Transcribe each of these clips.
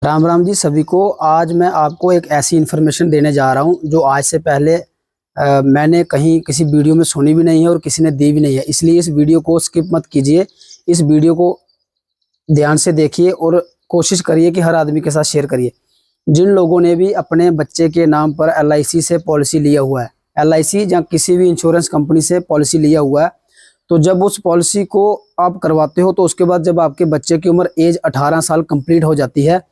राम राम जी सभी को। आज मैं आपको एक ऐसी इन्फॉर्मेशन देने जा रहा हूं जो आज से पहले मैंने कहीं किसी वीडियो में सुनी भी नहीं है और किसी ने दी भी नहीं है। इसलिए इस वीडियो को स्किप मत कीजिए, इस वीडियो को ध्यान से देखिए और कोशिश करिए कि हर आदमी के साथ शेयर करिए। जिन लोगों ने भी अपने बच्चे के नाम पर LIC से पॉलिसी लिया हुआ है, LIC या किसी भी इंश्योरेंस कंपनी से पॉलिसी लिया हुआ है, तो जब उस पॉलिसी को आप करवाते हो तो उसके बाद जब आपके बच्चे की उम्र एज 18 साल कंप्लीट हो जाती है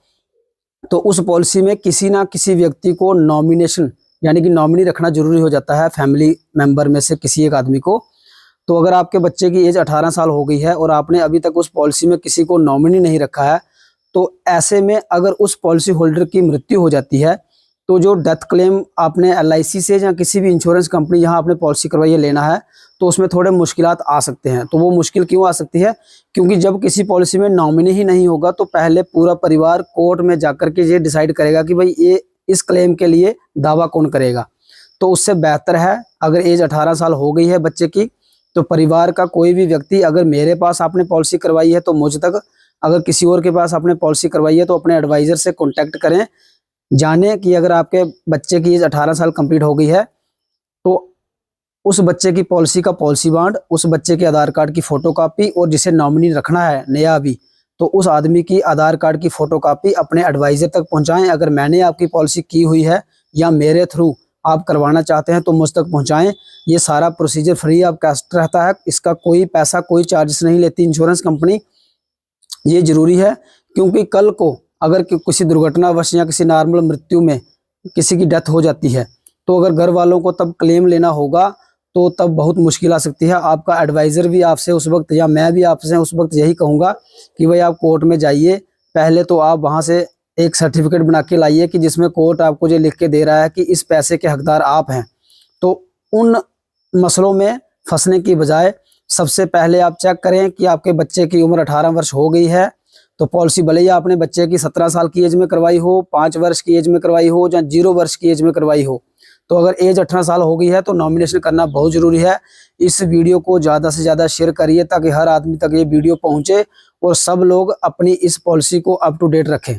तो उस पॉलिसी में किसी ना किसी व्यक्ति को नॉमिनेशन यानी कि नॉमिनी रखना जरूरी हो जाता है, फैमिली मेंबर में से किसी एक आदमी को। तो अगर आपके बच्चे की एज 18 साल हो गई है और आपने अभी तक उस पॉलिसी में किसी को नॉमिनी नहीं रखा है, तो ऐसे में अगर उस पॉलिसी होल्डर की मृत्यु हो जाती है तो जो डेथ क्लेम आपने LIC से या किसी भी इंश्योरेंस कंपनी जहां आपने पॉलिसी करवाई है लेना है, तो उसमें थोड़े मुश्किलात आ सकते हैं। तो वो मुश्किल क्यों आ सकती है? क्योंकि जब किसी पॉलिसी में नॉमिनी ही नहीं होगा तो पहले पूरा परिवार कोर्ट में जाकर के ये डिसाइड करेगा कि भाई ये इस क्लेम के लिए दावा कौन करेगा। तो उससे बेहतर है अगर एज 18 साल हो गई है बच्चे की तो परिवार का कोई भी व्यक्ति, अगर मेरे पास आपने पॉलिसी करवाई है तो मुझ तक, अगर किसी और के पास आपने पॉलिसी करवाई है तो अपने एडवाइजर से कॉन्टैक्ट करें। जाने कि अगर आपके बच्चे की एज 18 साल कंप्लीट हो गई है तो उस बच्चे की पॉलिसी का पॉलिसी बॉन्ड, उस बच्चे के आधार कार्ड की फोटोकॉपी और जिसे नॉमिनी रखना है नया अभी, तो उस आदमी की आधार कार्ड की फोटोकॉपी अपने एडवाइजर तक पहुंचाएं। अगर मैंने आपकी पॉलिसी की हुई है या मेरे थ्रू आप करवाना चाहते हैं तो मुझ तक पहुंचाएं। ये सारा प्रोसीजर फ्री ऑफ कॉस्ट रहता है, इसका कोई पैसा कोई चार्जेस नहीं लेती इंश्योरेंस कंपनी। ये जरूरी है क्योंकि कल को अगर किसी दुर्घटनावश या किसी नॉर्मल मृत्यु में किसी की डेथ हो जाती है तो अगर घर वालों को तब क्लेम लेना होगा तो तब बहुत मुश्किल आ सकती है। आपका एडवाइजर भी आपसे उस वक्त या मैं भी आपसे उस वक्त यही कहूँगा कि भाई आप कोर्ट में जाइए, पहले तो आप वहाँ से एक सर्टिफिकेट बना के लाइए कि जिसमें कोर्ट आपको ये लिख के दे रहा है कि इस पैसे के हकदार आप हैं। तो उन मसलों में फंसने की बजाय सबसे पहले आप चेक करें कि आपके बच्चे की उम्र 18 वर्ष हो गई है। तो पॉलिसी भले ही आपने बच्चे की 17 साल की एज में करवाई हो, 5 वर्ष की एज में करवाई हो या 0 वर्ष की एज में करवाई हो, तो अगर एज 18 साल हो गई है तो नॉमिनेशन करना बहुत जरूरी है। इस वीडियो को ज़्यादा से ज़्यादा शेयर करिए ताकि हर आदमी तक ये वीडियो पहुंचे और सब लोग अपनी इस पॉलिसी को अप टू डेट रखें।